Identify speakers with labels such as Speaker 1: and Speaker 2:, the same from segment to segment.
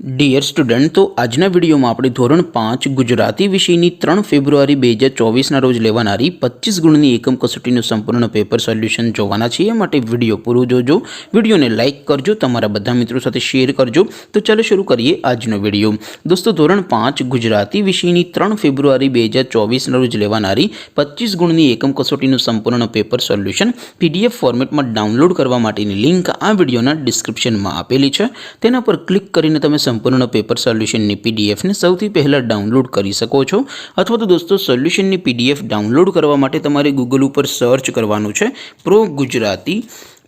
Speaker 1: Dear student, तो आजना video में આપણે ધોરણ 5 ગુજરાતી વિષયની 3 ફેબ્રુઆરી 2024 ના રોજ લેવાનારી 25 ગુણની એકમ કસોટીનું સંપૂર્ણ પેપર સોલ્યુશન જોવાના છે। એ માટે વિડિયો પૂરો જોજો, વિડિયોને લાઈક કરજો, તમારા બધા મિત્રો સાથે શેર કરજો। તો ચાલો શરૂ કરીએ આજનો વિડિયો। દોસ્તો, ધોરણ 5 ગુજરાતી વિષયની 3 ફેબ્રુઆરી 2024 ના રોજ લેવાનારી 25 ગુણની એકમ કસોટીનું સંપૂર્ણ પેપર સોલ્યુશન પીડીએફ ફોર્મેટમાં ડાઉનલોડ કરવા માટેની લિંક આ વિડિયોના ડિસ્ક્રિપ્શનમાં આપેલી છે। તેના પર ક્લિક કરીને તમે संपूर्ण पेपर सोल्यूशन पीडीएफ ने सौथी पहला डाउनलॉड करी सको छो। अथवा तो दोस्तों सोल्यूशन पीडीएफ डाउनलॉड करवा माटे तमारे गूगल पर सर्च करवानुं छे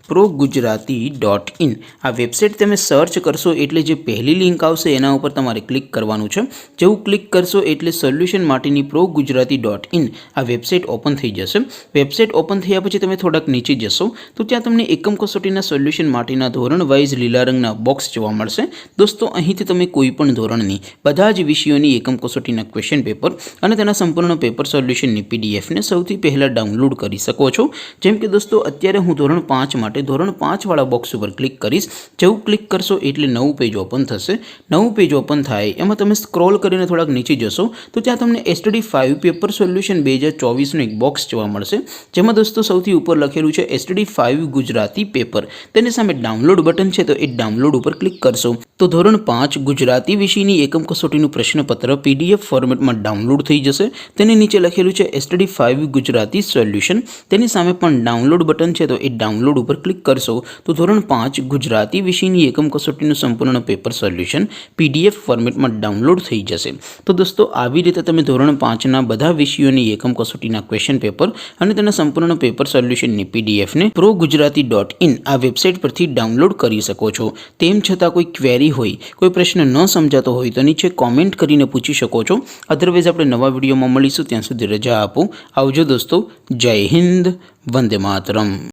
Speaker 1: ProGujarati.in। आ वेबसाइट तमे सर्च करशो एटले जे पहली लिंक आवशे एना उपर तमारे क्लिक करवानुं छे। जेवुं क्लिक करशो एटले सोल्यूशन माटेनी ProGujarati.in आ वेबसाइट ओपन थई जशे। वेबसाइट ओपन थया पछी तमे थोड़ाक नीचे जशो तो त्यां तमने एकम कसोटीना सोल्यूशन माटेना धोरण वाइज लीला रंगना बॉक्स जोवा मळशे। दोस्तों, અહીંથી તમે કોઈપણ ધોરણની બધા જ વિષયોની એકમ કસોટીના ક્વેશ્ચન પેપર અને તેના સંપૂર્ણ પેપર સોલ્યુશનની પીડીએફને સૌથી પહેલાં ડાઉનલોડ કરી શકો છો। જેમ કે દોસ્તો, અત્યારે હું ધોરણ 5 માટે ધોરણ 5 વાળા બોક્સ ઉપર ક્લિક કરીશ। જેવું ક્લિક કરશો એટલે નવું પેજ ઓપન થશે। નવું પેજ ઓપન થાય એમાં તમે સ્ક્રોલ કરીને થોડાક નીચે જશો તો ત્યાં તમને STD5 પેપર સોલ્યુશન 2024નું એક બોક્સ જોવા મળશે, જેમાં દોસ્તો સૌથી ઉપર લખેલું છે STD5 ગુજરાતી પેપર। તેની સામે ડાઉનલોડ બટન છે, તો એ ડાઉનલોડ ઉપર ક્લિક કરશો તો ધોરણ 5 ગુજરાતી વિષયની એકમ કસોટીનું પ્રશ્નપત્ર પીડીએફ ફોર્મેટમાં ડાઉનલોડ થઈ જશે। તેની નીચે લખેલું છે STD5 ગુજરાતી સોલ્યુશન। તેની સામે પણ ડાઉનલોડ બટન છે, તો એ ડાઉનલોડ ઉપર ક્લિક કરશો તો ધોરણ 5 ગુજરાતી વિષયની એકમ કસોટીનું સંપૂર્ણ પેપર સોલ્યુશન પીડીએફ ફોર્મેટમાં ડાઉનલોડ થઈ જશે। તો દોસ્તો, આવી રીતે તમે ધોરણ 5ના બધા વિષયોની એકમ કસોટીના ક્વેશ્ચન પેપર અને તેના સંપૂર્ણ પેપર સોલ્યુશનની પીડીએફને ProGujarati.in આ વેબસાઇટ પરથી ડાઉનલોડ કરી શકો છો। તેમ છતાં કોઈ ક્વેરી હોય, કોઈ પ્રશ્ન ન સમજાતો હોય તો નીચે કોમેન્ટ કરીને પૂછી શકો છો। અધરવાઇઝ આપણે નવા વિડીયોમાં મળીશું, ત્યાં સુધી રજા આપો। આવજો દોસ્તો, જય હિન્દ, વંદે માતરમ।